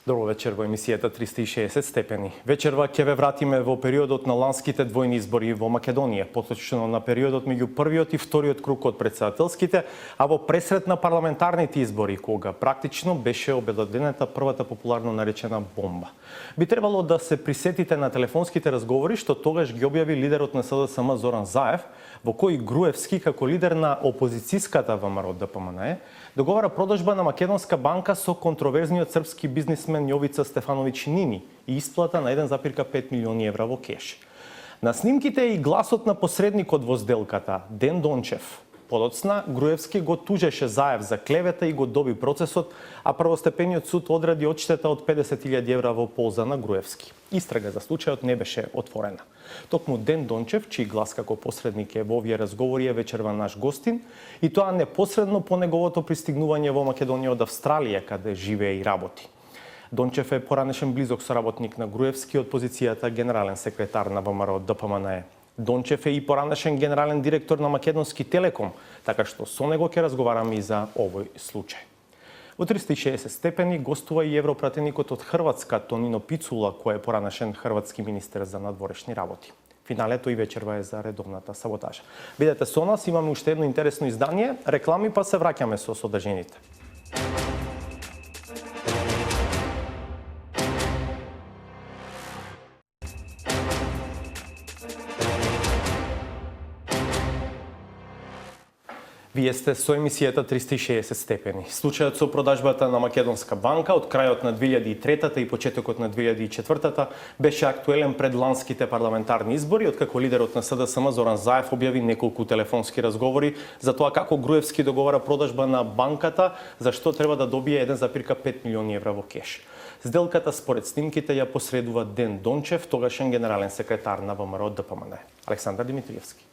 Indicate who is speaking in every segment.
Speaker 1: Добро вечер во емисијата 360 степени. Вечерва ќе ве вратиме во периодот на ланските двојни избори во Македонија, поточно на периодот меѓу првиот и вториот круг од претседателските, а во пресрет на парламентарните избори, кога практично беше обелоденета првата популарно наречена бомба. Би требало да се присетите на телефонските разговори што тогаш ги објави лидерот на СДСМ Зоран Заев, во кој Груевски како лидер на опозицијската ВМРО ДПМНЕ договара продажба на Македонска банка со контроверзниот српски бизнисмен Јовица Стефановиќ Нини и исплата на 1,5 милиони евра во кеш. На снимките е и гласот на посредникот во сделката, Ден Дончев. Подоцна, Груевски го тужеше Заев за клевета и го доби процесот, а првостепениот суд одреди одштета од 50.000 евра во полза на Груевски. Истрага за случајот не беше отворена. Токму Ден Дончев, чиј глас како посредник е во овие разговори, е вечерва наш гостин, и тоа непосредно по неговото пристигнување во Македонија од Австралија, каде живее и работи. Дончев е поранешен близок соработник на Груевски од позицијата генерален секретар на ВМРО ДПМНЕ. Дончев е и поранешен генерален директор на Македонски Телеком, така што со него ќе разговараме и за овој случај. Во 360 степени гостува и европратеникот од Хрватска Тонино Пицула, кој е поранешен хрватски министер за надворешни работи. Финалето и вечерва е за редовната саботажа. Бидете со нас, имаме уште едно интересно издание, реклами, па се враќаме со содржините. Вие сте со емисијата 360 степени. Случајот со продажбата на Македонска банка од крајот на 2003 и почетокот на 2004 беше актуелен пред ланските парламентарни избори, откако лидерот на СДСМ Зоран Заев објави неколку телефонски разговори за тоа како Груевски договара продажба на банката, за што треба да добие 1,5 милиони евра во кеш. Сделката според снимките ја посредува Ден Дончев, тогашен генерален секретар на ВМРО ДПМНЕ. Александар Димитриевски.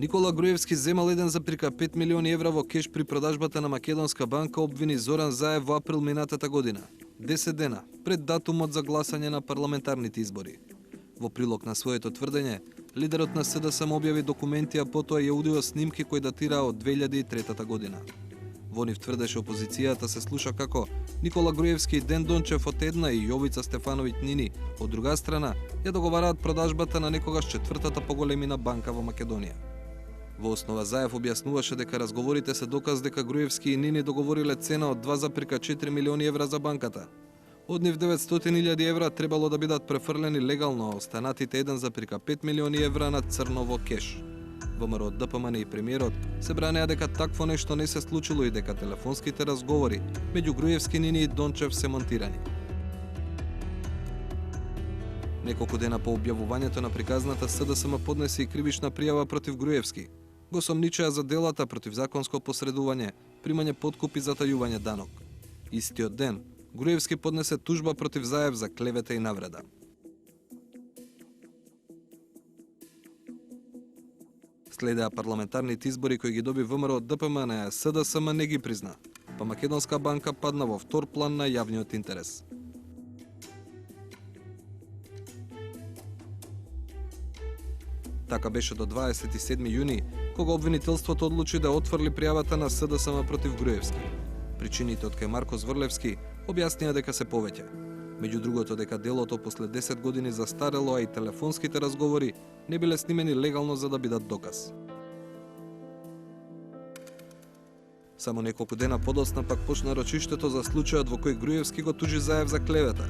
Speaker 2: Никола Груевски земал 1,5 милиони евра во кеш при продажбата на Македонска банка, обвини Зоран Заев во април минатата година, 10 дена пред датумот за гласање на парламентарните избори. Во прилог на своето тврдење, лидерот на СДСМ објави документи, а потоа ја удио снимки кои датираа од 2003 година. Во нив тврдеше опозицијата се слуша како Никола Груевски и Ден Дончев од една и Јовица Стефановиќ Нини од друга страна ја договараат продажбата на некогаш четвртата поголемина банка во Македонија. Во основа Заев објаснуваше дека разговорите се доказ дека Груевски и Нини договориле цена од 2,4 милиони евра за банката. Од нив 900.000 евра требало да бидат префрлени легално, а останатите 1,5 милиони евра на црно во кеш. ВМРО ДПМНЕ и премиерот се бранеа дека такво нешто не се случило и дека телефонските разговори меѓу Груевски, Нини и Дончев се монтирани. Неколку дена по објавувањето на приказната, СДСМ поднесе и кривична пријава против Груевски. Го сомничаа за делата против законско посредување, примање подкуп и затајување данок. Истиот ден, Груевски поднесе тужба против Заев за клевета и навреда. Следеа парламентарните избори кои ги доби ВМРО ДПМНЕ, СДСМ не ги призна, па Македонска банка падна во втор план на јавниот интерес. Така беше до 27 јуни, кога обвинителството одлучи да отфрли пријавата на СДСМ против Груевски. Причините од кај Марко Зврлевски објаснија дека се повеќе. Меѓу другото дека делото после 10 години застарело, а и телефонските разговори не биле снимени легално за да бидат доказ. Само неколку дена подоцна пак почна рочиштето за случајот во кој Груевски го тужи Заев за клевета.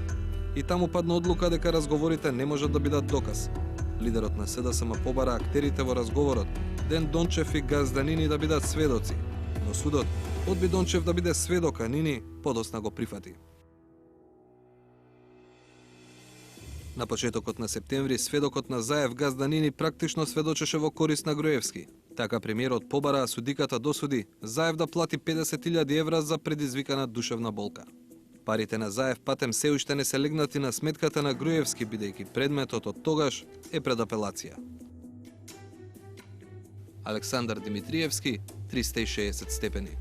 Speaker 2: И таму падна одлука дека разговорите не можат да бидат доказ. Лидерот на СДСМ побара актерите во разговорот, Ден Дончев и газда Нини да бидат сведоци, но судот одби Дончев да биде сведок, а Нини подоцна го прифати. На почетокот на септември, сведокот на Заев газда Нини практично сведочеше во корист на Груевски. Така премиерот побара, а судиката досуди Заев да плати 50.000 евра за предизвикана душевна болка. Парите на Заев патем се уште не се легнати на сметката на Груевски, бидејќи предметот од тогаш е пред апелација. Александар Димитриевски, 360 степени.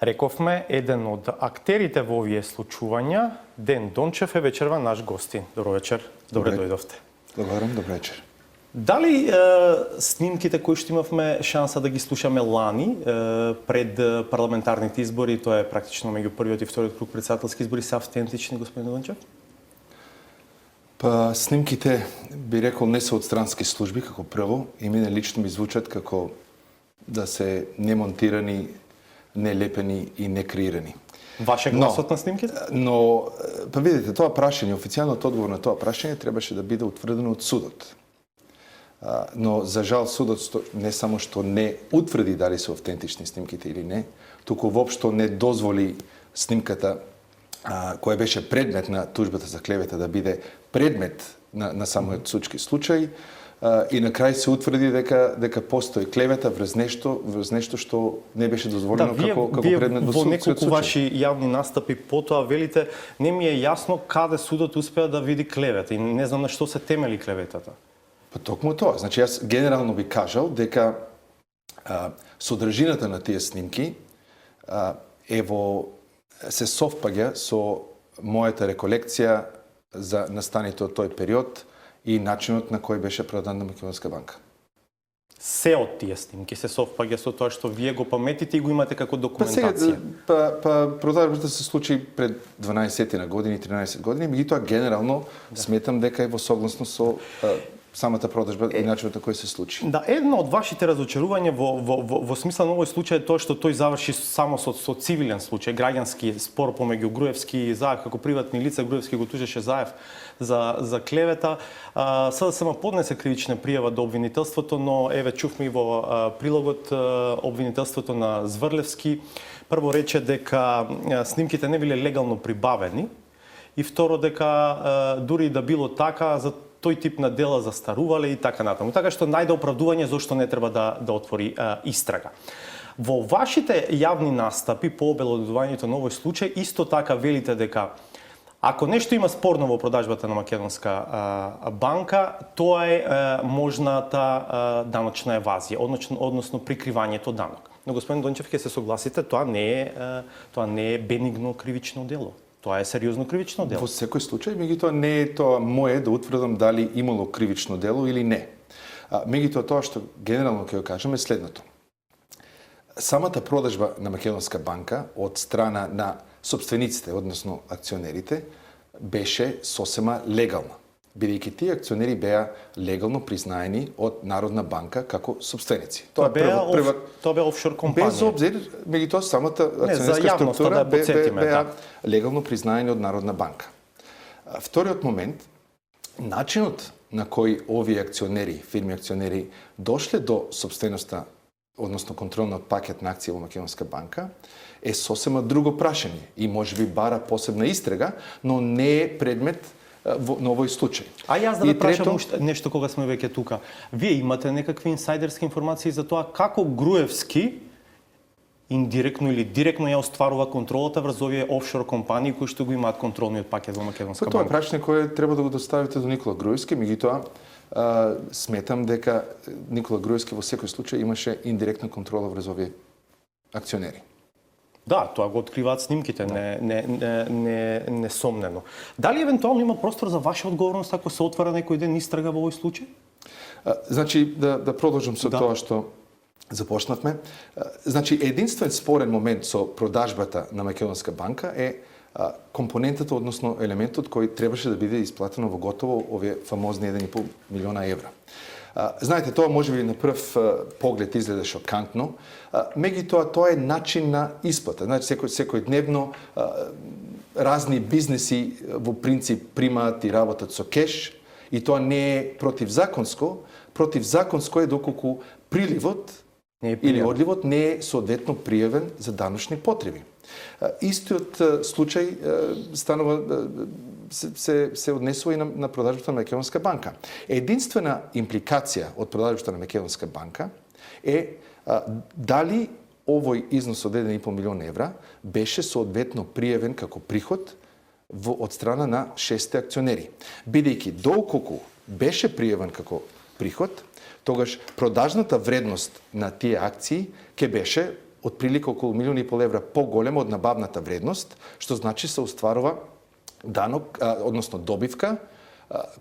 Speaker 1: Рековме, еден од актерите во овие случувања, Ден Дончев, е вечерва наш гостин. Добро вечер, добре дојдовте.
Speaker 3: Благодарам, добро вечер.
Speaker 1: Дали снимките кои што имавме шанса да ги слушаме лани пред парламентарните избори, тоа е практично меѓу првиот и вториот круг претседателски избори, се автентични, господин Дончев?
Speaker 3: Па снимките би рекол не се од странски служби како прво и мене лично ми звучат како да се немонтирани, нелепени и некреирани.
Speaker 1: Ваше гласот на снимките?
Speaker 3: Но па видите, тоа прашање, официјалниот одговор на тоа прашање требаше да биде утврдено од судот. Но за жал судот не само што не утврди дали се автентични снимките или не, туку воопшто не дозволи снимката која беше предмет на тужбата за клевета да биде предмет на самиот судски случај и на крај се утврди дека постои клевета врз нешто што не беше дозволено како предмет во судскиот случај.
Speaker 1: Во неколку ваши јавни настапи потоа велите не ми е јасно каде судот успеа да види клевета и не знам на што се темели клеветата.
Speaker 3: Па токму тоа. Значи, јас генерално би кажал дека содржината на тие снимки се совпаѓа со мојата реколекција за настаните од тој период и начинот на кој беше продадена Македонска банка.
Speaker 1: Се од тие снимки се совпаѓа со тоа што вие го паметите и го имате како документација.
Speaker 3: Па продажбата се случи пред 12 на години, 13 години, меѓутоа генерално сметам дека е во согласно со самата продажба и начинот на кој се случи.
Speaker 1: Да, едно од вашите разочарувања во смисла на овој случај е тоа што тој заврши само со цивилен случај, граѓански спор помеѓу Груевски и Заев, како приватни лица. Груевски го тужеше Заев за клевета. СДСМ поднесе кривична пријава до обвинителството, но еве чувме и во прилогот обвинителството на Зврлевски. Прво рече дека снимките не биле легално прибавени и второ дека дури да било така, за тој тип на дела застарувале и така натаму. Така што најде оправдување зошто не треба да отвори истрага. Во вашите јавни настапи по обелодувањето на овој случај исто така велите дека ако нешто има спорно во продажбата на Македонска банка, тоа е можната даночна евазија, односно прикривањето данок. Но господин Дончев, ќе се согласите, тоа не е бенигно кривично дело. Тоа е сериозно кривично дело.
Speaker 3: Во секој случај, меѓутоа не е тоа моје да утврдам дали имало кривично дело или не. Меѓутоа тоа што генерално ќе го кажам е следното. Самата продажба на Македонска банка од страна на сопствениците, односно акционерите, беше сосема легална, бидејќи тие акционери беа легално признаени од Народна банка како сопственици.
Speaker 1: Тоа беа офшор компанија.
Speaker 3: Без обзир, меѓутоа самата акционерска структура беа легално признаени од Народна банка. Вториот момент, начинот на кој овие акционери, фирми акционери, дошле до сопственоста, односно контролниот пакет на акции во Македонска банка, е сосема друго прашање и можеби бара посебна истрага, но не е предмет на овој случај.
Speaker 1: А јас да прашам нешто кога сме веќе тука. Вие имате некакви инсайдерски информации за тоа како Груевски индиректно или директно ја остварува контролата врз овие офшор компании кои што го имаат контролниот пакет во Македонска банка?
Speaker 3: Тоа е прашање кое треба да го доставите до Никола Груевски, меѓутоа сметам дека Никола Груевски во секој случај имаше индиректна контрола врз овие акционери.
Speaker 1: Да, тоа го откриваат снимките, несомнено. Дали евентуално има простор за ваша одговорност ако се отвара некој ден истрага во овој случај?
Speaker 3: Значи, да продолжам со тоа што започнавме. Значи, единствен спорен момент со продажбата на Македонска банка е компонентата, односно елементот кој требаше да биде исплатено во готово овие фамозни 1,5 милиона евра. Знаете, тоа можеби на прв поглед изгледа шокантно, меѓутоа тоа е начин на исплата. Значи, секој дневно разни бизнеси во принцип примаат и работат со кеш и тоа не е противзаконско. Противзаконско е доколку приливот или одливот не е соодветно пријавен за даночни потреби. Истиот случај станува се однесува и на продажбата на Македонска банка. Единствена импликација од продажбата на Македонска банка е дали овој износ од 1,5 милион евра беше соодветно пријавен како приход од страна на 6 акционери. Бидејќи доколку беше пријавен како приход, тогаш продажната вредност на тие акции ќе беше отприлика околу 1,5 милион евра поголема од набавната вредност, што значи се остварува данок, односно добивка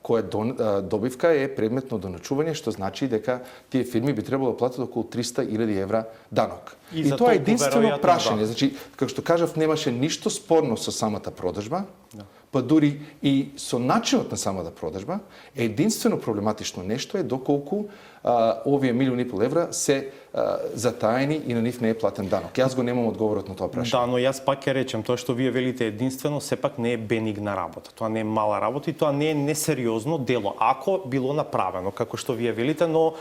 Speaker 3: која добивка е предмет на доначување, што значи дека тие фирми би требало да платат околу 300.000 евра данок.
Speaker 1: И
Speaker 3: И
Speaker 1: за
Speaker 3: тоа е
Speaker 1: толку
Speaker 3: единствено
Speaker 1: веројатно,
Speaker 3: прашање.
Speaker 1: да.
Speaker 3: Значи, како што кажав, немаше ништо спорно со самата продажба, па дури и со начинот на самата продажба. Единствено проблематично нешто е доколку овие 1,5 евра се затаени и на нив не е платен данок. Јас го немам одговорот на тоа прашање.
Speaker 1: Да, но јас пак ќе речем, тоа што вие велите единствено, сепак не е бенигна работа. Тоа не е мала работа и тоа не е несериозно дело, ако било направено, како што вие велите, но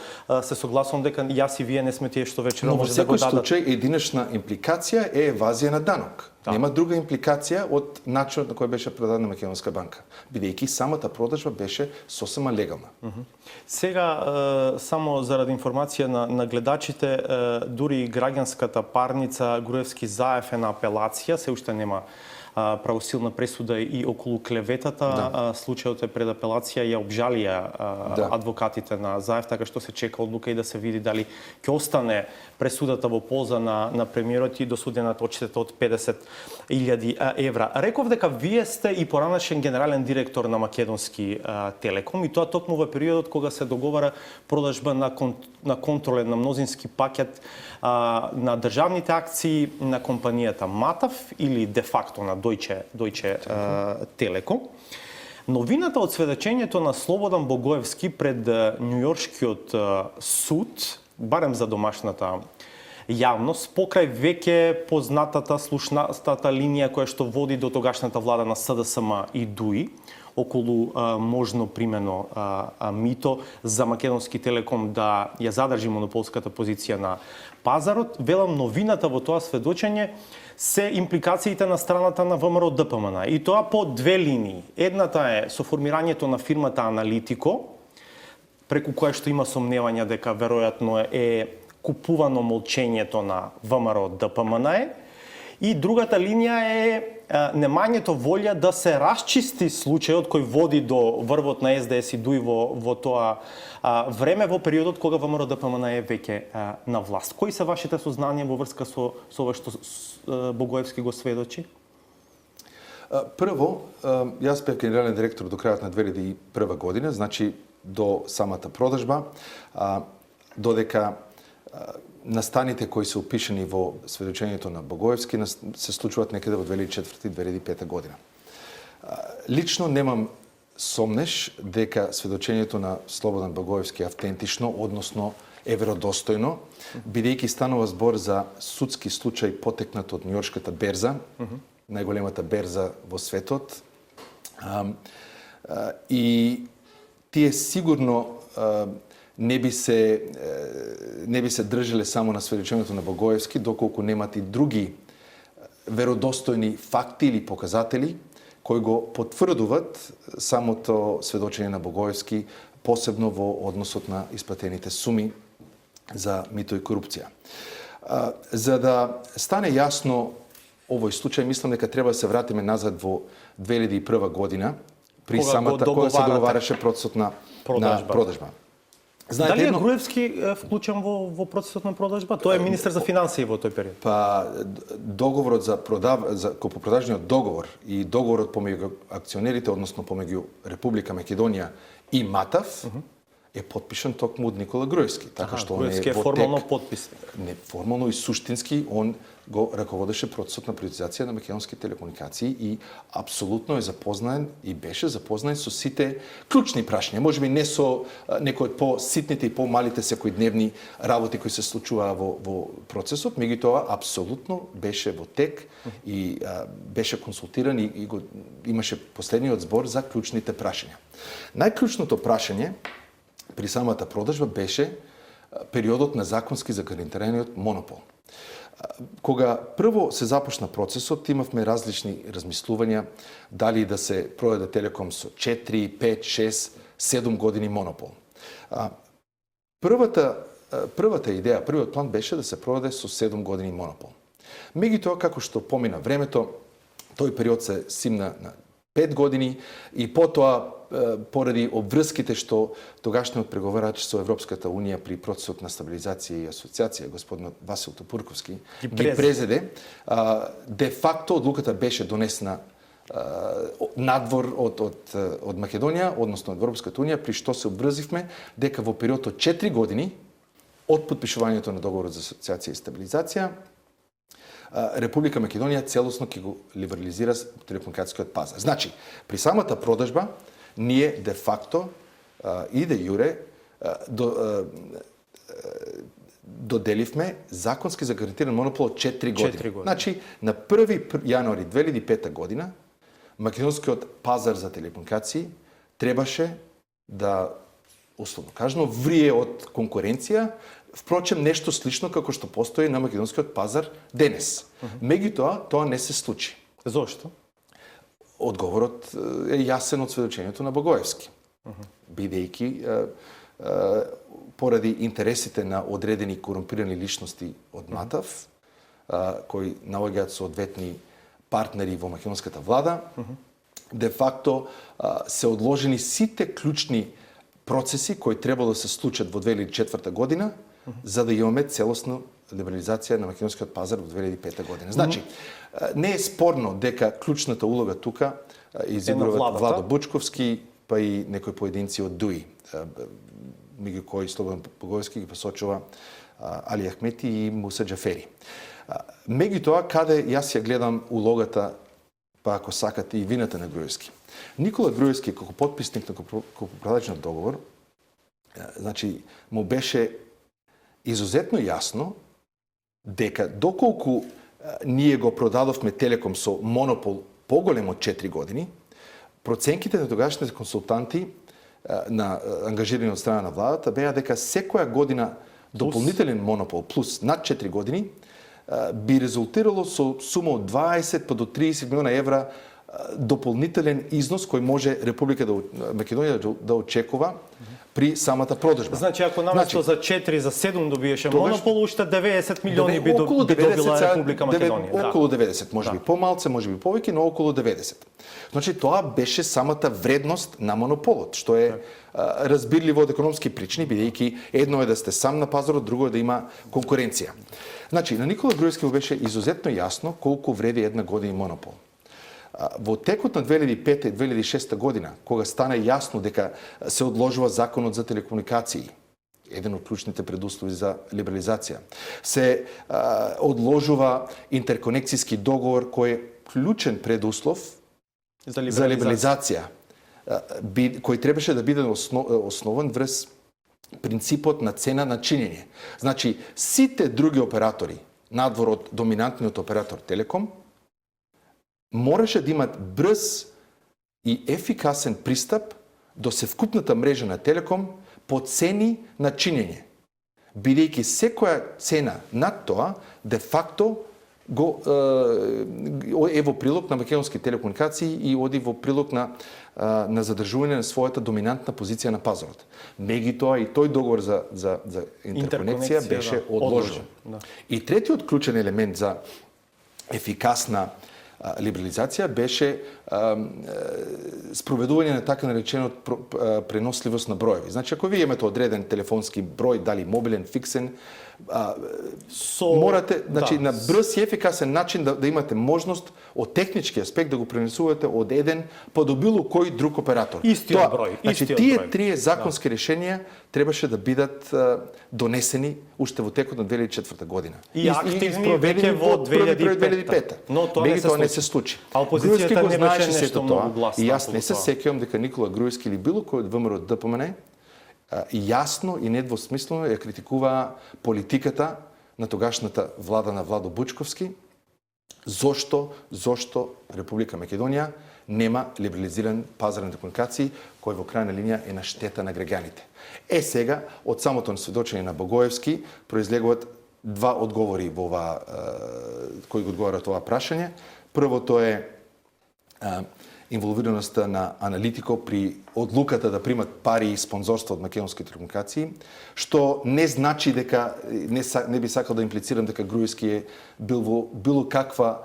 Speaker 1: се согласувам дека јас и вие не сме тие што вечерва
Speaker 3: Но во
Speaker 1: може да го
Speaker 3: секој
Speaker 1: дадат.
Speaker 3: случај единична импликација е евазија на данок.
Speaker 1: Да.
Speaker 3: Нема друга импликација од начинот на кој беше продадена Македонска банка, бидејќи самата продажба беше сосема легална.
Speaker 1: Сега, само заради информација на гледачите, дури и граѓанската парница Груевски Заев е на апелација, се уште нема правосилна пресуда и околу клеветата. Случајот е пред апелација, ја обжалија адвокатите на Заев, така што се чека одлука и да се види дали ќе остане пресудата во полза на премиерот и досудената одштета од 50.000 евра. Реков дека вие сте и поранашен генерален директор на Македонски Телеком и тоа токму во периодот кога се договара продажба на контролен на мнозински пакет на државните акции на компанијата Матав или де факто на Deutsche Telekom. Новината од сведочењето на Слободан Богоевски пред Њујоршкиот суд, барем за домашната јавност, покрај веќе познатата слушнатата линија која што води до тогашната влада на СДСМ и ДУИ, околу можно примено мито за Македонски Телеком да ја задржи монополската позиција на пазарот, велам новината во тоа сведочење се импликациите на страната на ВМРО ДПМН. И тоа по две линии. Едната е со формирањето на фирмата Аналитико, преку која што има сомневања дека веројатно е купувано молчењето на ВМРО ДПМН. И другата линија е немањето волја да се расчисти случајот кој води до врвот на СДС и ДУИ во тоа време, во периодот кога ВМРО ДПМН е веќе на власт. Кои се вашите сознанија во врска со ова што Богоевски го сведочи?
Speaker 3: Прво, јас бев генерален директор до крајот на 2001 година, значи до самата продажба, додека настаните кои се опишани во сведочењето на Богоевски се случуваат некаде во 2004-2005 година. Лично немам сомнеш дека сведочењето на Слободан Богоевски е автентично, односно е веродостојно, бидејќи станува збор за судски случај потекнат од Њујоршката берза, најголемата берза во светот. И тие сигурно не би се држеле само на сведочењето на Богоевски, доколку немат и други веродостојни факти или показатели кои го потврдуваат самото сведочење на Богоевски, посебно во односот на исплатените суми за мито и корупција. За да стане јасно овој случај, мислам дека треба да се вратиме назад во 2001 година, при кога се договараше процесот на продажба.
Speaker 1: Знаете, дали е Груевски вклучен во процесот на продажба? Тој е министер за финансии во тој период.
Speaker 3: Па договорот за купопродажниот договор и договорот помеѓу акционерите, односно помеѓу Република Македонија и Матав, е потпишан токму од Никола Груевски, така што он
Speaker 1: Груевски е формално подписник.
Speaker 3: Не формално и суштински он го раководеше процесот на приватизација на Македонски телекомуникации и апсолутно е запознаен и беше запознаен со сите клучни прашања, можеби не со некои од по-ситните и по-малите секојдневни работи кои се случуваа во процесот, меѓутоа апсолутно беше во тек и беше консултиран и имаше последниот збор за клучните прашања. Најклучното прашање при самата продажба беше периодот на законски загарантираниот монопол. Кога прво се започна процесот, имавме различни размислувања дали да се продаде Телеком со 4, 5, 6, 7 години монопол. Првата идеја, првиот план беше да се продаде со 7 години монопол. Меѓутоа, како што помина времето, тој период се симна на 5 години и потоа поради обврските што тогашниот преговарач со Европската унија при процесот на стабилизација и асоциација, господин Васил Топурковски, ги презеде, де факто одлуката беше донесена надвор од Македонија, односно од Европската унија, при што се обврзивме дека во период од 4 години од подпишувањето на договорот за асоциација и стабилизација, Република Македонија целосно ќе го либерализира телекомуникацијскиот пазар. Значи, при самата продажба, ние де факто и де јуре доделивме законски загарантиран монопол од 4 години. Значи, на 1 јануари 2005 година, македонскиот пазар за телекомуникации требаше да, условно кажано, врие од конкуренција, впрочем нешто слично како што постои на македонскиот пазар денес. Меѓутоа, тоа не се случи.
Speaker 1: Зошто?
Speaker 3: Одговорот е јасен од сведочењето на Богоевски. Бидејќи поради интересите на одредени корумпирани личности од МАТАВ, кои наоѓаат соодветни партнери во македонската влада, де факто се одложени сите клучни процеси кои требало да се случат во 2004 година, за да имаме целосна либерализација на македонскиот пазар во 2005 година. Значи, не е спорно дека клучната улога тука изигруваат Владо Бучковски, па и некои поединци од ДУИ, меѓу кои Слободан Богоевски ги посочува Али Ахмети и Муса Џафери. Меѓутоа, каде јас ја гледам улогата, па ако сакате и вината на Груевски. Никола Груевски, како потписник на купопродажниот договор, значи, му беше изузетно јасно дека доколку ние го продадовме Телеком со монопол поголем од 4 години, проценките на тогашните консултанти на ангажирани од страна на владата беа дека секоја година дополнителен монопол плюс над 4 години би резултирало со сума од 20 па до 30 милиона евра дополнителен износ кој може Република Македонија да очекува при самата продажба.
Speaker 1: Значи, ако наместо за 4, за 7 добиеше монопол, уште 90 милиони би добила Република Македонија.
Speaker 3: Околу 90, може би помалце, може би повеќе, но околу 90. Значи, тоа беше самата вредност на монополот, што е разбирливо од економски причини, бидејќи едно е да сте сам на пазарот, друго е да има конкуренција. Значи, на Никола Груевски му беше изузетно јасно колку вреди една година монопол. Во текот на 2005 и 2006 година, кога стана јасно дека се одложува законот за телекомуникации, еден од клучните предуслови за либерализација, се одложува интерконекцијски договор кој е клучен предуслов за либерализација, кој требаше да биде основан врз принципот на цена на чинење. Значи, сите други оператори, надвор од доминантниот оператор Телеком, мораше да имат брз и ефикасен пристап до севкупната мрежа на Телеком по цени на чинење. Бидејќи секоја цена над тоа, де факто е во прилог на македонски телекомуникации и оди во прилог на задржување на својата доминантна позиција на пазарот. Меѓутоа и тој договор за интерконекција беше одложен. И третиот клучен елемент за ефикасна либерализација беше спроведување на така нареченот преносливост на броеви. Значи, ако вие имате одреден телефонски број, дали мобилен, фиксен, морате, значи, на брз и ефикасен начин да имате можност од технички аспект да го пренесувате од еден па до било кој друг оператор.
Speaker 1: Истиот број.
Speaker 3: Значи, тие трие законски решенија требаше да бидат донесени уште во текот на 2004 година.
Speaker 1: И активни веќе во 2005.
Speaker 3: Но тоа не се случи.
Speaker 1: А опозицијата не беше нешто многу гласна.
Speaker 3: И јас не се сеќавам дека Никола Груевски или било кој од ВМРО ДПМН јасно и недвосмислено ја критикува политиката на тогашната влада на Владо Бучковски, зошто Република Македонија нема либерализиран пазар на телекомуникации, кој во крајна линија е на штета на граѓаните. Сега, од самото сведочење на Богоевски, произлегуваат два одговори во ова, кои го одговарат ова прашање. Првото е инволвираноста на Аналитико при одлуката да примат пари и спонзорство од македонски телекомуникации, што не значи дека не би сакал да имплицирам дека Груевски е бил во било каква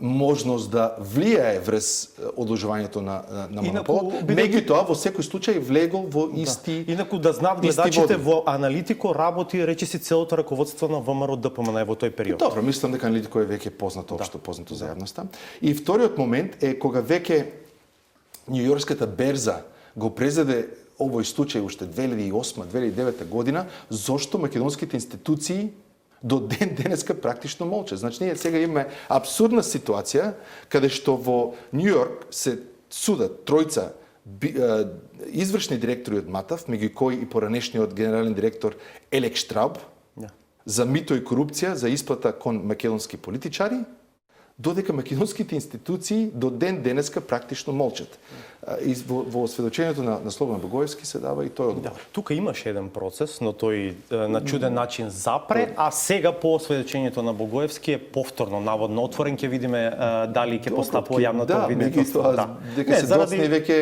Speaker 3: можност да влијае врз одложувањето на монополот. Меѓутоа, во секој случај влегол во исти...
Speaker 1: Инаку да знаат гледачите, во Аналитико работи речиси целото раководство на ВМРО ДПМН во тој период.
Speaker 3: Добро, мислам дека Аналитико е веќе познато, општо познато за јавноста. И вториот момент е кога веќе Њујорската берза го презеде овој случај уште 2008-2009 година, зошто македонските институции до ден денеска практично молчат. Значи, ние сега имаме абсурдна ситуација каде што во Њујорк се судат тројца извршни директори од МАТАВ, меѓу кои и поранешниот генерален директор Елек Штрауб, за мито и корупција, за исплата кон македонски политичари, додека македонските институции до ден денеска практично молчат. И во сведочењето на Слободан Богоевски се дава и тој одговор.
Speaker 1: Тука имаше еден процес, но тој на чуден начин запре, а сега по сведочењето на Богоевски е повторно наводно отворен, ќе видиме дали ќе постапува јавната обвинителство.
Speaker 3: Дека се доцни веќе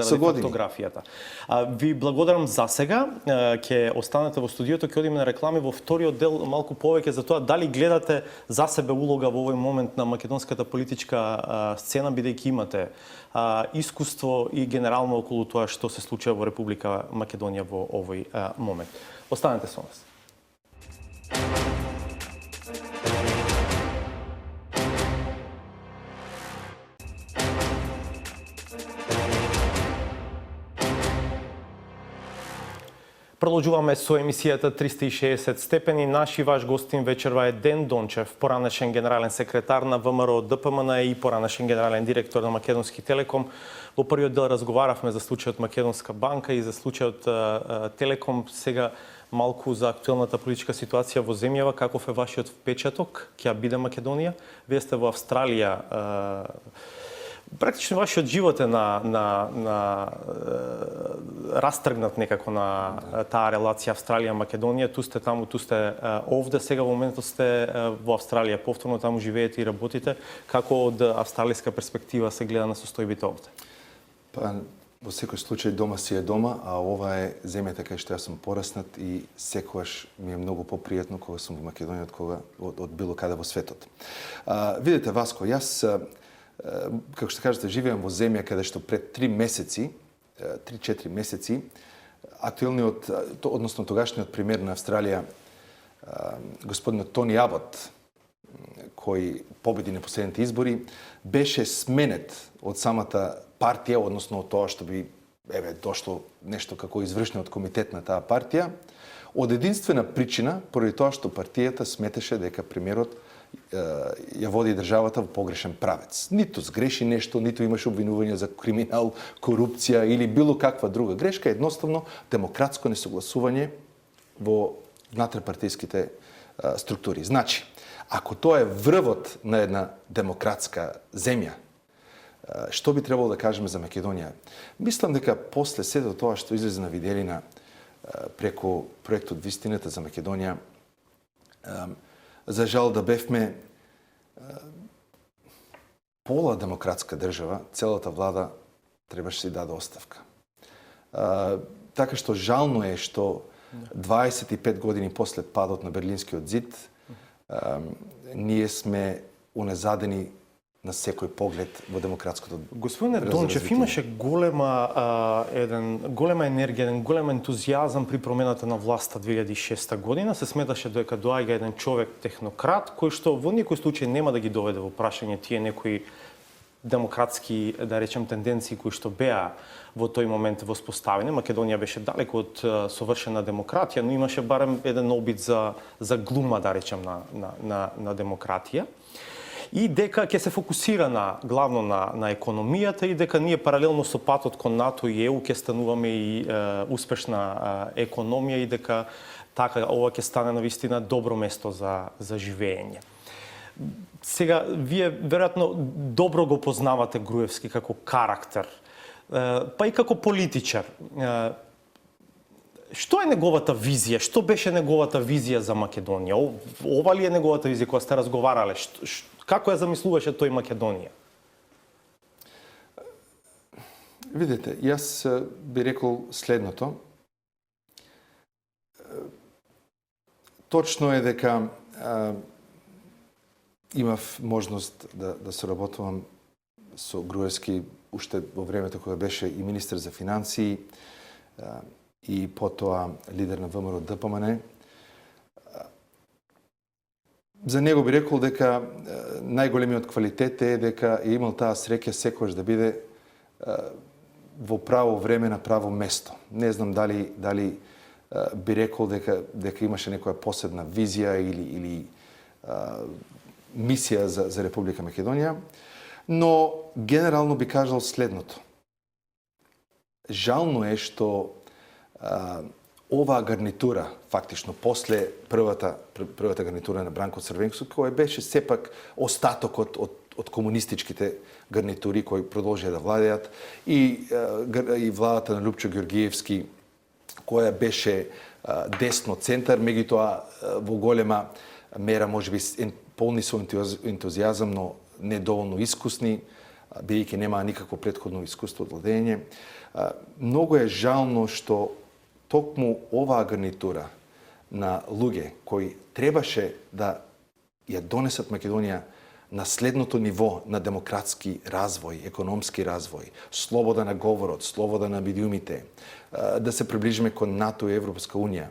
Speaker 3: со години.
Speaker 1: Фотографијата. Ви благодарам за сега. Ќе останете во студиото, ќе одиме на реклами во вториот дел малку повеќе за тоа дали гледате за себе улога во овој момент на македонската политичка сцена, бидејќи имате искуство и генерално околу тоа што се случува во Република Македонија во овој момент. Останете со нас. Продолжуваме со емисијата 360 степени. Наш и ваш гостин вечерва е Ден Дончев, поранешен генерален секретар на ВМРО ДПМН и поранешен генерален директор на Македонски Телеком. Во првиот дел разговаравме за случајот Македонска банка и за случајот Телеком. Сега малку за актуелната политичка ситуација во земјава. Каков е вашиот впечаток? Ќе биде Македонија? Вие сте во Австралија. Практично вашиот живот е растргнат некако на таа релација Австралија-Македонија. Ту сте таму, ту сте овде. Сега во моментот сте во Австралија, повторно таму живеете и работите. Како од австралиска перспектива се гледа на состојбите овде?
Speaker 3: Па, во секој случај дома си е дома, а ова е земјата кај што јас сум пораснат и секогаш ми е многу попријатно кога сум во Македонија од било каде во светот. Видите, Васко, јас како што кажете, живеам во земја каде што пред 3 месеци, 3-4 месеци, актуелниот, односно тогашниот премиер на Австралија, господинот Тони Абот, кој победи на последните избори, беше сменет од самата партија, односно од тоа што би дошло нешто како извршниот комитет на таа партија, од единствена причина, поради тоа што партијата сметеше дека премиерот ја води државата во погрешен правец. Ниту сгреши нешто, ниту имаше обвинување за криминал, корупција или било каква друга грешка, едноставно демократско несогласување во внатрешпартијските структури. Значи, ако тоа е врвот на една демократска земја, што би требало да кажеме за Македонија? Мислам дека после сето тоа што излезе на виделина преку проектот Вистината за Македонија, за жал да бевме пола демократска држава, целата влада требаше си даде оставка. Така што жално е што 25 години после падот на Берлинскиот зид, ние сме унезадени на секој поглед во демократското развитие.
Speaker 1: Господине Дончев, имаше голема енергија, еден голем ентузијазам при промената на власта 2006 година. Се сметаше дека доаѓа еден човек технократ, кој што во никој случај нема да ги доведе во прашање тие некои демократски, да речем, тенденции кои што беа во тој момент воспоставени. Македонија беше далеко од совршена демократија, но имаше барем еден обид за глума, да речем, на демократија. И дека ќе се фокусира главно на економијата и дека ние паралелно со патот кон НАТО и ЕУ ќе стануваме и успешна економија и дека така ова ќе стане навистина добро место за живење. Сега, вие веројатно добро го познавате Груевски како карактер, па и како политичар. Што е неговата визија? Што беше неговата визија за Македонија? Ова ли е неговата визија која сте разговарале? Како ја замислуваше тој Македонија?
Speaker 3: Видете, јас би рекол следното. Точно е дека имав можност да соработувам со Груевски уште во времето кога беше и министер за финансии и потоа лидер на ВМРО ДПМН. За него би рекол дека најголемиот квалитет е дека е имал таа среќа секогаш да биде во право време на право место. Не знам дали би рекол дека имаше некоја посебна визија или мисија за Република Македонија, но генерално би кажал следното. Жално е што оваа гарнитура, фактично, после првата гарнитура на Бранко Црвенковски, која беше сепак остатокот од комунистичките гарнитури кои продолжија да владеат, и владата на Лупчо Ѓоргиевски, која беше десно центар, меѓутоа во голема мера можеби полни со ентузијазам, но не доволно искусни, бидејќи немаа никакво претходно искуство од владење. Многу е жално што токму оваа гарнитура на луѓе кои требаше да ја донесат Македонија на следното ниво на демократски развој, економски развој, слобода на говорот, слобода на медиумите, да се приближиме кон НАТО и Европска Унија.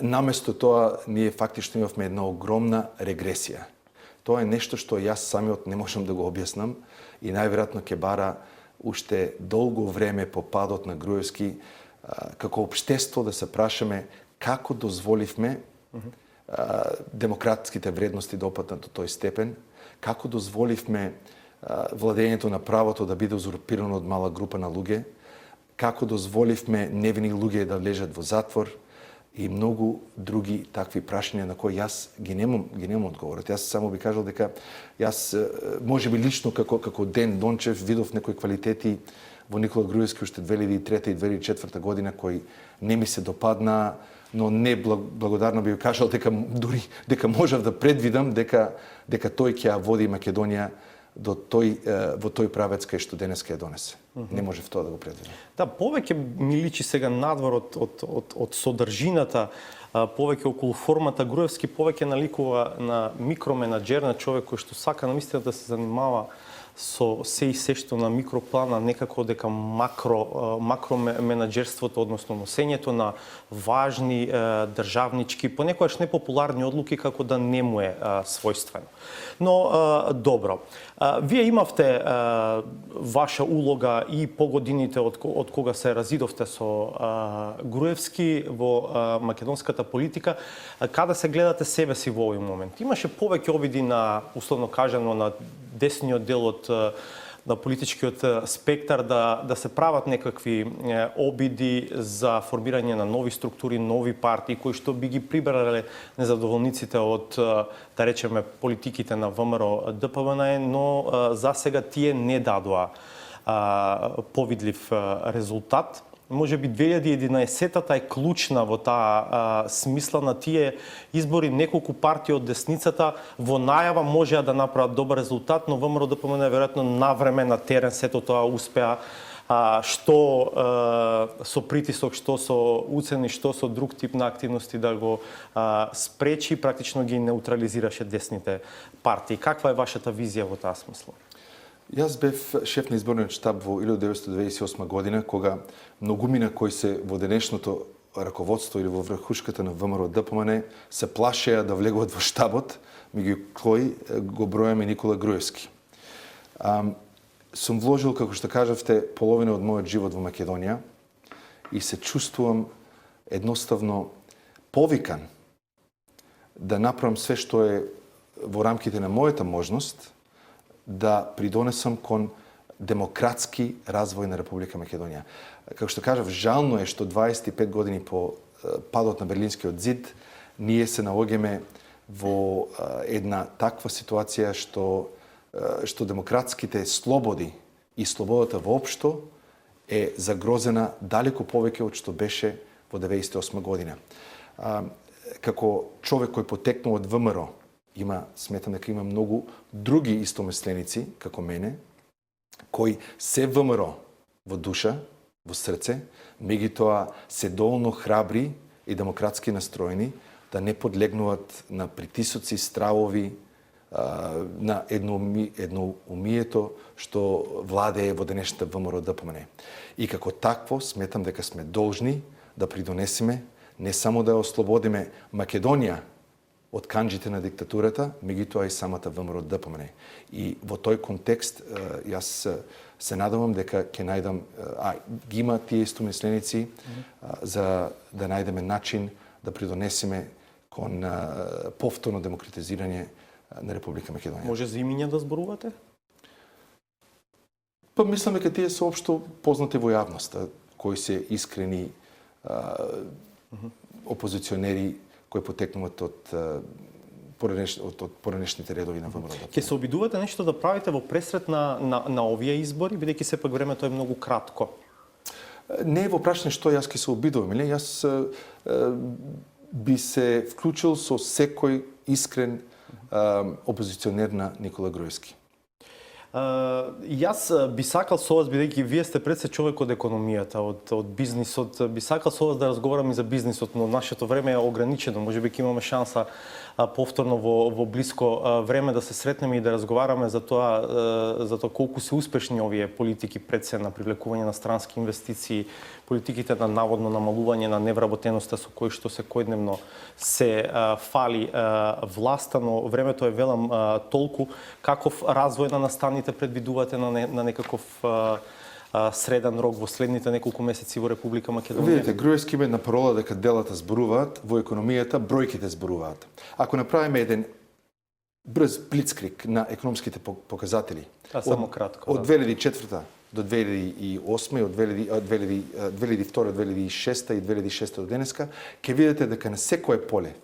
Speaker 3: Наместо тоа, ние фактично имавме една огромна регресија. Тоа е нешто што јас самиот не можам да го објаснам и најверојатно ќе бара уште долго време по падот на Груевски како општество да се прашаме како дозволивме демократските вредности да опатнат до тој степен, како дозволивме владењето на правото да биде узурпирано од мала група на луѓе, како дозволивме невини луѓе да лежат во затвор и многу други такви прашања на кои јас ги немам одговорот. Јас само би кажал дека јас можеби лично како Ден Дончев видов некои квалитети во Никола Груевски уште 2003 и 2004 година кои не ми се допадна, но не благодарно би кажал дека можев да предвидам дека тој ќе ја води Македонија во тој правец кај што денеска ја донесе. Не можев тоа да го предвидам.
Speaker 1: Да, повеќе ми личи сега надвор од содржината, повеќе околу формата. Груевски повеќе наликува на микроменаџер, на човек кој што сака навистина да се занимава со се и се што на микроплана, некако дека макроменаџерството, односно носењето на важни државнички, понекогаш непопуларни одлуки, како да не му е својствено. Но добро. Вие имавте ваша улога и по годините од кога се разидовте со Груевски во македонската политика. Каде се гледате себе си во овој момент? Имаше повеќе обиди на, условно кажано, на десниот дел на политичкиот спектар да се прават некакви обиди за формирање на нови структури, нови партии кои што би ги прибрале незадоволниците од, да речеме, политиките на ВМРО ДПМН, но за сега тие не дадоа повидлив резултат. Може би 2011-та е клучна во таа смисла на тие избори. Неколку партии од десницата во најава можеа да направат добар резултат, но ВМРО ДПМН веројатно навреме на терен сето тоа успеа, што со притисок, што со уцени, што со друг тип на активности да го спречи, практично ги неутрализираше десните партии. Каква е вашата визија во таа смисла?
Speaker 3: Јас бев шеф на изборниот штаб во 1998 година, кога многумина кои се во денешното раководство или во врхушката на ВМРО ДПМН се плашеа да влегуваат во штабот, меѓу кои го бројаме Никола Груевски. Сум вложил, како што кажавте, половина од мојот живот во Македонија и се чувствувам едноставно повикан да направам све што е во рамките на мојата можност да придонесам кон демократски развој на Република Македонија. Како што кажав, жално е што 25 години по падот на Берлинскиот зид ние се наоѓаме во една таква ситуација што демократските слободи и слободата воопшто е загрозена далеку повеќе од што беше во 98 година. Како човек кој потекнува од ВМРО, сметам дека има многу други истомисленици, како мене, кои се ВМРО во душа, во срце, меѓутоа се доволно храбри и демократски настроени да не подлегнуваат на притисоци, стравови, на едноумието што владее во денешната ВМРО ДПМН. И како такво сметам дека сме должни да придонесеме не само да ослободиме Македонија од канџите на диктатурата, меѓутоа и самата ВМРО ДПМН. И во тој контекст јас се надевам дека ќе најдам ги има тие истомисленици за да најдеме начин да придонесеме кон повторно демократизирање на Република Македонија.
Speaker 1: Може за имиња да зборувате?
Speaker 3: Па мислам дека тие се општо познати во јавноста, кои се искрени опозиционери кои потекнуваат од поранешните редови на ВМРО.
Speaker 1: Ќе се обидувате нешто да правите во пресрет на овие избори, бидејќи сепак времето е многу кратко?
Speaker 3: Не е во прашање што јас ќе се обидувам, или јас би се вклучил со секој искрен опозиционер на Никола Груевски.
Speaker 1: Јас би сакал со вас, бидејќи вие сте пред се човек од економијата, од бизнисот, би сакал со вас да разговарам и за бизнисот, но нашето време е ограничено. Можеби ќе имаме шанса повторно во блиско време да се сретнеме и да разговараме за тоа колку се успешни овие политики пред се на привлекување на странски инвестиции, политиките на наводно намалување на невработеноста со кои што секојдневно се фали власта, но времето е велам толку. Каков развој на настаните предвидувате на некаков среден рок во следните неколку месеци во Република Македонија?
Speaker 3: Видите, Груевски има една парола дека делата зборуваат, во економијата бројките зборуваат. Ако направиме еден брз блицкриг на економските показатели,
Speaker 1: само кратко,
Speaker 3: од 2004 до 2008 и од 2002, 2006 и 2006 до денеска, ќе видите дека на секое поле,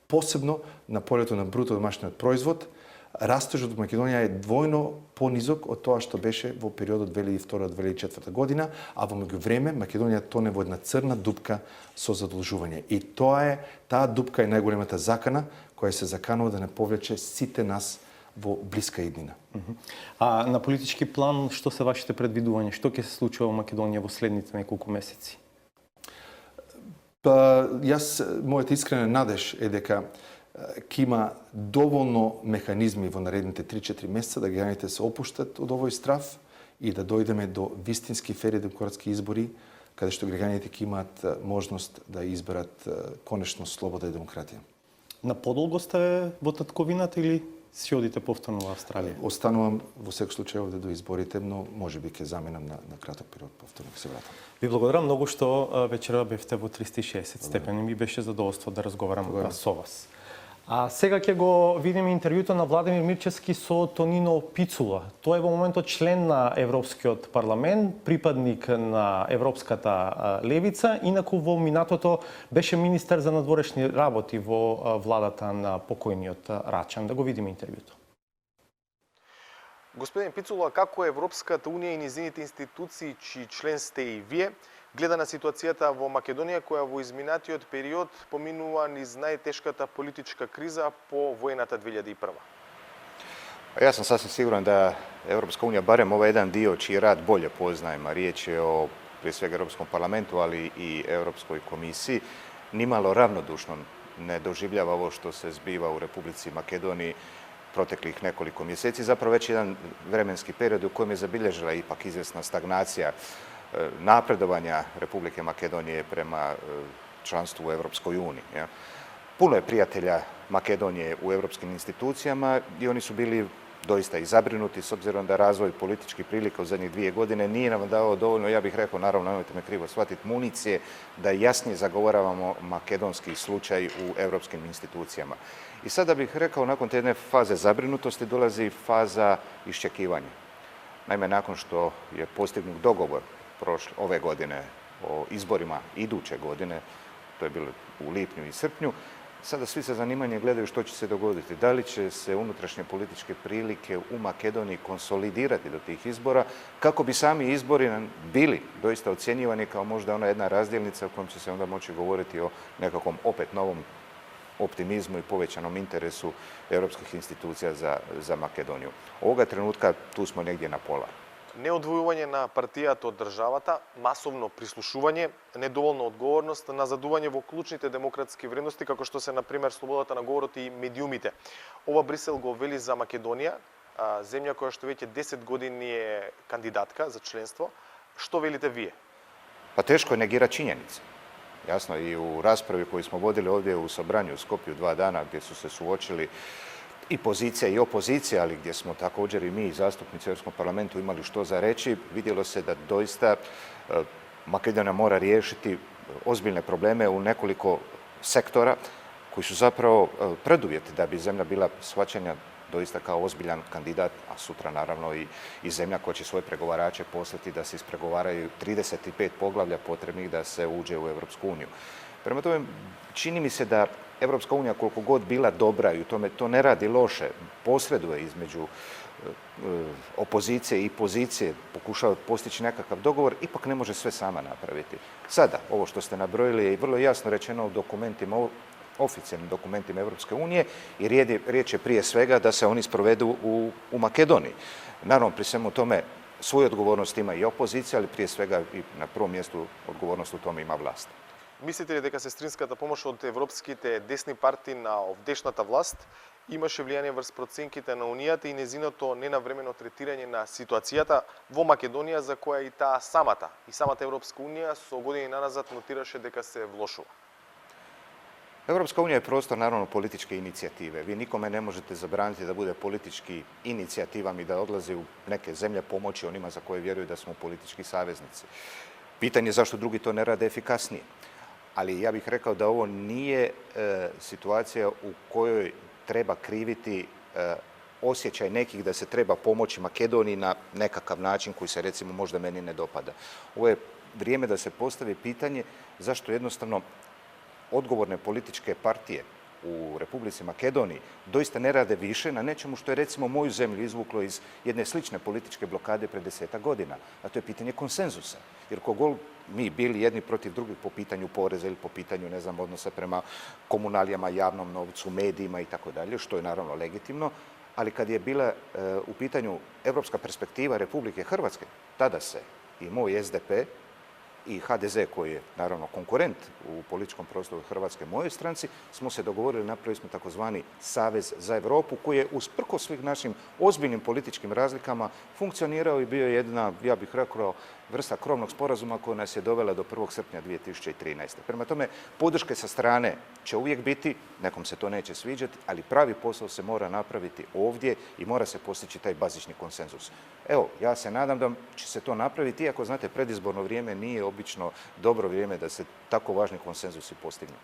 Speaker 3: посебно на полето на бруто домашниот производ, растежот во Македонија е двојно понизок од тоа што беше во периодот 2002-2004 година, а во меѓувреме Македонија тоне во една црна дупка со задолжување. И таа дупка е најголемата закана која се заканува да не повлече сите нас во блиска иднина.
Speaker 1: А на политички план, што се вашите предвидувања? Што ќе се случува во Македонија во следните неколку месеци?
Speaker 3: Па, мојата искрена надеж е дека ќе има доволно механизми во наредните 3-4 месеца да граѓаните се опуштат од овој страв и да дојдеме до вистински фери демократски избори, каде што граѓаните ќе имаат можност да изберат конечно слобода и демократија.
Speaker 1: На подолго сте во татковината или си одите повторно во Австралија?
Speaker 3: Останувам во секој случај овде до изборите, но можеби ќе заминам на краток период повторно ќе се вратам.
Speaker 1: Ви благодарам многу што вечера бевте во 360 степени. Ми беше задоволство да разговарам со вас. А сега ќе го видиме интервјуто на Владимир Мирчевски со Тонино Пицула. Тој е во моментот член на Европскиот парламент, припадник на Европската левица, инаку во минатото беше министер за надворешни работи во владата на покојниот Рачан. Да го видиме интервјуто.
Speaker 4: Господин Пицула, како Европската унија и низините институции, чии член сте и вие, гледа на ситуацијата во Македонија, која во изминатиот период поминува низ најтешката политичка криза по војната 2001?
Speaker 5: Ja sam sasvim siguran da Europska unija, barem ovaj jedan dio čiji rad bolje poznajem, a riječ je o prije svega Europskom parlamentu, ali i Europskoj komisiji, nimalo ravnodušno ne doživljava ovo što se zbiva u Republici Makedoniji proteklih nekoliko mjeseci, zapravo već jedan vremenski period u kojem je zabilježila ipak izvjesna stagnacija napredovanja Republike Makedonije prema članstvu u Europskoj uniji. Puno je prijatelja Makedonije u europskim institucijama i oni su bili doista i zabrinuti s obzirom da razvoj političkih prilika u zadnjih 2 godine nije nam dao dovoljno, ja bih rekao, naravno, nemojte me krivo shvatiti, municije da jasnije zagovaravamo makedonski slučaj u europskim institucijama. I sada bih rekao, nakon te jedne faze zabrinutosti dolazi faza iščekivanja. Naime, nakon što je postignut dogovor ove godine o izborima iduće godine, to je bilo u lipnju i srpnju, sada svi sa zanimanjem gledaju što će se dogoditi. Da li će se unutrašnje političke prilike u Makedoniji konsolidirati do tih izbora, kako bi sami izbori bili doista ocjenjivani kao možda ona jedna razdjelnica u kojom će se onda moći govoriti o nekakvom opet novom optimizmu i povećanom interesu europskih institucija za Makedoniju. Ovoga trenutka tu smo negdje na pola.
Speaker 4: Неодвојување на партијата од државата, масовно прислушување, недоволна одговорност, назадување во клучните демократски вредности, како што се, например, слободата на говорот и медиумите. Ова Брисел го вели за Македонија, земја која што веќе 10 години е кандидатка за членство. Што велите вие?
Speaker 5: Pa teško je negirati činjenice. Jasno, i u raspravi koju smo vodili ovdje u Sobranju u Skopju 2 dana, gdje su se suočili i pozicija i opozicija, ali gdje smo također i mi, zastupnici u Europskom parlamentu, imali što za reći, vidjelo se da doista Makedonija mora riješiti ozbiljne probleme u nekoliko sektora koji su zapravo preduvjeti da bi zemlja bila shvaćena doista kao ozbiljan kandidat, a sutra naravno i zemlja koja će svoje pregovarače poslati da se ispregovaraju 35 poglavlja potrebnih da se uđe u Europsku uniju. Prema tome, čini mi se da Europska unija, koliko god bila dobra i u tome to ne radi loše, posreduje između opozicije i pozicije, pokušava postići nekakav dogovor, ipak ne može sve sama napraviti. Sada, ovo što ste nabrojili je vrlo jasno rečeno u dokumentima, oficijalnim dokumentima Europske unije i riječ je prije svega da se oni sprovedu u Makedoniji. Naravno, pri svemu tome svoju odgovornost ima i opozicija, ali prije svega i na prvom mjestu odgovornost u tome ima vlast.
Speaker 4: Мислите ли дека сестринската помош од европските десни партии на овдешната власт имаше влијание врз проценките на Унијата и незиното ненавремено третирање на ситуацијата во Македонија, за која и самата Европска Унија со години наназад нотираше дека се влошува?
Speaker 5: Europska unija je prostor, naravno, političke inicijative. Vi nikome ne možete zabraniti da bude politički inicijativan i da odlazi u neke zemlje pomoći onima za koje vjeruju da smo politički saveznici. Pitanje je zašto drugi to ne rade efikasnije. Ali ja bih rekao da ovo nije situacija u kojoj treba kriviti osjećaj nekih da se treba pomoći Makedoniji na nekakav način koji se recimo možda meni ne dopada. Ovo je vrijeme da se postavi pitanje zašto jednostavno odgovorne političke partije u Republici Makedoniji doista ne rade više na nečemu što je recimo moju zemlju izvuklo iz jedne slične političke blokade pred 10 godina, a to je pitanje konsenzusa. Jer kogol mi bili jedni protiv drugih po pitanju poreza ili po pitanju, ne znam, odnosa prema komunalijama, javnom novcu, medijima i tako dalje, što je naravno legitimno, ali kad je bila u pitanju evropska perspektiva Republike Hrvatske, tada se i moj SDP i HDZ, koji je naravno konkurent u političkom prostoru Hrvatske mojoj stranci, smo se dogovorili, napravili smo takozvani Savez za Europu, koji je usprkos svih našim ozbiljnim političkim razlikama funkcionirao i bio jedna, ja bih rekao, vrsta krovnog sporazuma koja nas je dovela do 1. srpnja 2013. Prema tome, podrške sa strane će uvijek biti, nekom se to neće sviđati, ali pravi posao se mora napraviti ovdje i mora se postići taj bazični konsenzus. Evo, ja se nadam da će se to napraviti, iako, znate, predizborno vrijeme nije obično dobro vrijeme da se tako važni konsenzusi postignu.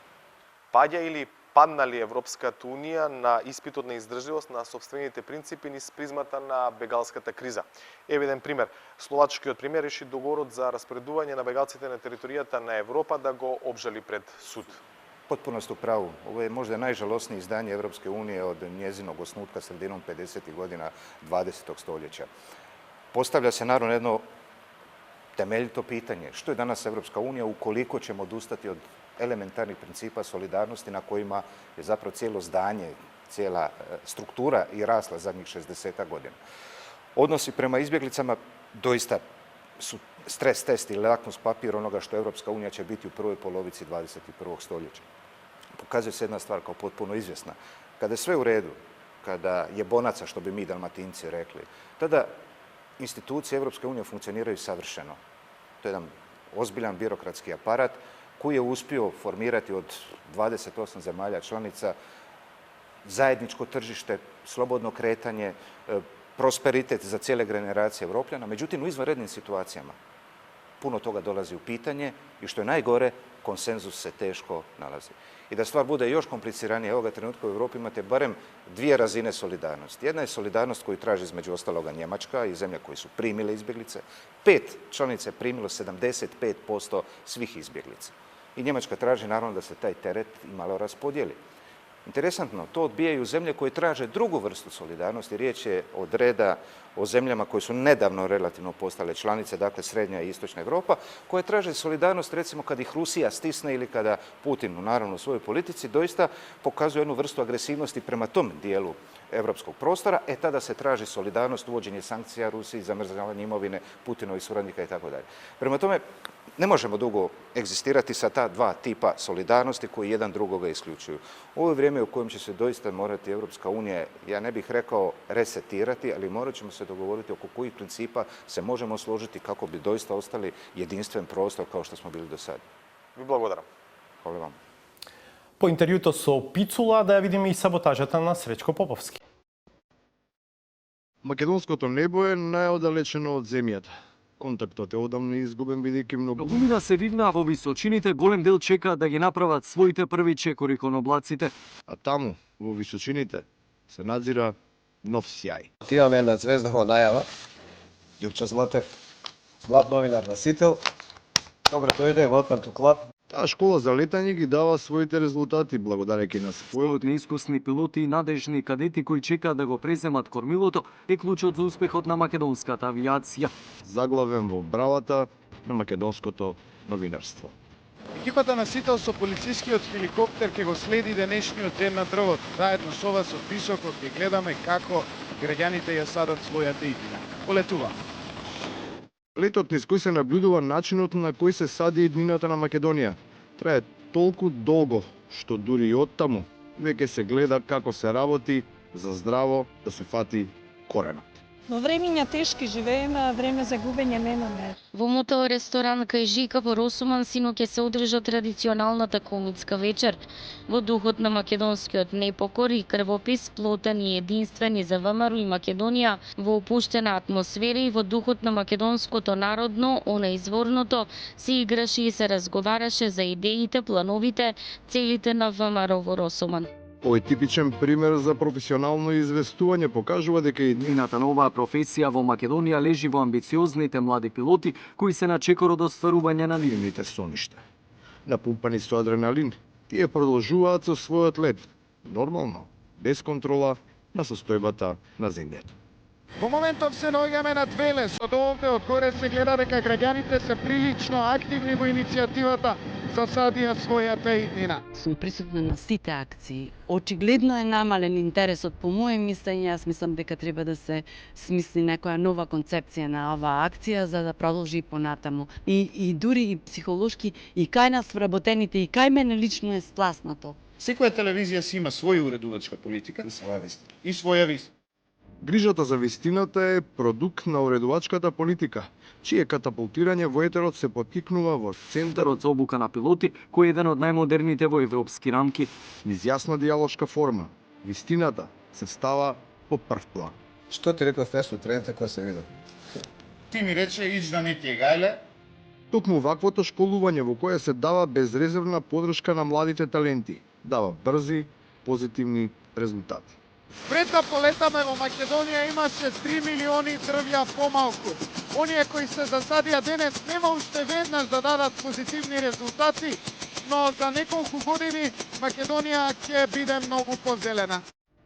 Speaker 4: Паѓа или падна ли Европската Унија на испитот на издржливост на собствените принципи низ призмата на бегалската криза? Еве еден пример. Словачкиот премиер реши договорот за распоредување на бегалците на територијата на Европа да го обжали пред суд.
Speaker 5: Potpuno ste u pravu. Ovo je možda najžalosnije izdanje Europske unije od njezinog osnutka sredinom 50. godina 20. stoljeća. Postavlja se naravno jedno temeljito pitanje. Što je danas Europska unija ukoliko ćemo odustati od elementarnih principa solidarnosti na kojima je zapravo cijelo zdanje, cijela struktura i rasla zadnjih 60 godina. Odnosi prema izbjeglicama doista su stres test ili lakmus papir onoga što Europska unija će biti u prvoj polovici 21. stoljeća. Pokazuje se jedna stvar kao potpuno izvjesna. Kada je sve u redu, kada je bonaca, što bi mi Dalmatinci rekli, tada institucije Europske unije funkcioniraju savršeno. To je jedan ozbiljan birokratski aparat koji je uspio formirati od 28 zemalja članica zajedničko tržište, slobodno kretanje, prosperitet za cijele generacije Europljana. Međutim, u izvanrednim situacijama puno toga dolazi u pitanje i što je najgore, konsenzus se teško nalazi. I da stvar bude još kompliciranija, ovoga trenutka u Europi imate barem dvije razine solidarnosti. Jedna je solidarnost koju traži između ostaloga Njemačka i zemlje koje su primile izbjeglice. 5 članica je primilo 75% svih izbjeglica. I Njemačka traži naravno da se taj teret malo raspodijeli. Interesantno, to odbijaju zemlje koje traže drugu vrstu solidarnosti. Riječ je od reda o zemljama koje su nedavno relativno postale članice, dakle Srednja i Istočna Europa, koje traže solidarnost recimo kad ih Rusija stisne ili kada Putin, naravno u svojoj politici, doista pokazuje jednu vrstu agresivnosti prema tom dijelu evropskog prostora, tada se traži solidarnost, uvođenje sankcija Rusiji, zamrzavanje imovine Putinovih suradnika i tako dalje. Prema tome, ne možemo dugo egzistirati sa ta dva tipa solidarnosti koji jedan drugoga isključuju. Ovo je vrijeme u kojem će se doista morati Evropska unija, ja ne bih rekao resetirati, ali morat ćemo se dogovoriti oko kojih principa se možemo složiti kako bi doista ostali jedinstven prostor kao što smo bili do sada.
Speaker 4: Ви благодарам.
Speaker 5: Hvala vam.
Speaker 1: По интервјуто со Пицула да ја видиме и саботажата на Сречко Поповски.
Speaker 6: Македонското небо е најоддалечено од земјата. Контактот е одамна изгубен бидејќи многу.
Speaker 7: Луна се видна во височините, голем дел чека да ги направат своите први чекори кон облаците.
Speaker 6: А таму, во височините, се надзира нов сјај.
Speaker 8: Отиваме на звездова најава. Љупчо Златев, млад новинар носител. Добре дојде, welcome to club.
Speaker 6: Таа школа за летање ги дава своите резултати благодарејќи на својот
Speaker 7: Својот неискусни пилоти и надежни кадети кои чекаат да го преземат кормилото е клучот за успехот на македонската авиација.
Speaker 6: заглавен во бравата на македонското новинарство.
Speaker 9: Екипата носител со полицискиот хеликоптер ќе го следи денешниот ден на дрвото. Заедно со вас од високо ќе гледаме како граѓаните ја садат својата иднина. Полетува.
Speaker 6: Летот низ кој се наблюдува начинот на кој се сади иднината на Македонија. Трае толку долго, што дури и оттаму веќе се гледа како се работи за здраво да се фати коренот.
Speaker 10: Во времиња тешки живееме, а време за губење немаме.
Speaker 11: Во мотел ресторан кај Жика во Росуман синоќ ќе се одржа традиционалната колутска вечер. Во духот на македонскиот непокор и крвопис, плотен и единствен и за ВМРО и Македонија, во опуштена атмосфера и во духот на македонското народно, она изворното, се играше и се разговараше за идеите, плановите, целите на ВМРО во Росуман.
Speaker 6: Овој типичен пример за професионално известување покажува дека и
Speaker 7: Иднината на оваа професија во Македонија лежи во амбициозните млади пилоти кои се на чекор од остварување на
Speaker 6: нивните соништа. Напумпани со адреналин, тие продолжуваат со својот лет, нормално, без контрола на состојбата на земјата.
Speaker 9: Во моментов се наоѓаме на Велес. Од овде од горе се гледа дека граѓаните се прилично активни во иницијативата за садија својата иднина.
Speaker 12: Сум присутна на сите акции. Очигледно е намален интересот. По моје мислење, јас мислам дека треба да се смисли некоја нова концепција на оваа акција за да продолжи и понатаму. И дури и психолошки, и кај нас вработените, и кај мене лично е спласнато.
Speaker 9: Секоја телевизија си има своја уредувачка политика и своја вист.
Speaker 6: Грижата за вистината е продукт на уредувачката политика, чие катапултирање во етерот се поттикнува во
Speaker 7: Центарот за обука на пилоти, кој е еден од најмодерните во европски рамки.
Speaker 6: низ јасна дијалошка форма. Вистината се става по прв план.
Speaker 8: Што ти реков фест од трените која се видов?
Speaker 9: Ти ми рече ич да не ти гајле.
Speaker 6: Токму ваквото школување во кое се дава безрезервна подршка на младите таленти, дава брзи, позитивни резултати.
Speaker 9: Пред да полетаме во Македонија имаше 3 милиони дрвја помалку. Оние кои се засадија денес нема уште веднаш да дадат позитивни резултати, но за неколку години Македонија ќе биде многу позелена.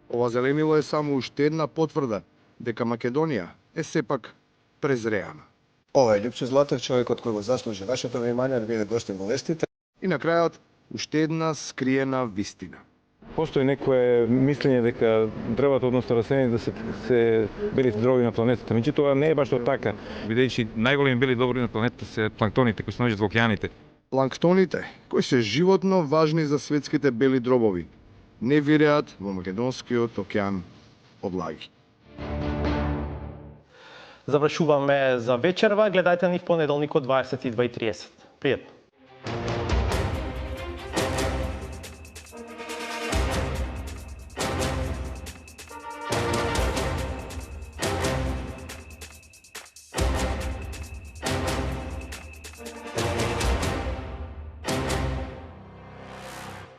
Speaker 6: Ова зеленило е само уште една потврда дека Македонија е сепак презреана.
Speaker 8: Ова е Љупчо Златев, човекот кој го заслужи вашето внимание да биде гоштин во вестите.
Speaker 6: И на крајот уште една скриена вистина.
Speaker 13: Постои некое мислење дека дрвата, односно растенията се белите дроби на планетата. Меѓутоа не е баш така, бидејќи најголеми бели дроби на планетата се планктоните кои се наоѓаат во океаните.
Speaker 6: Планктоните, кои се животно важни за светските бели дробови, не виреат во македонскиот океан облаги.
Speaker 1: Завршуваме за вечерва, гледајте ни в понеделник од 22:30. Пријатно.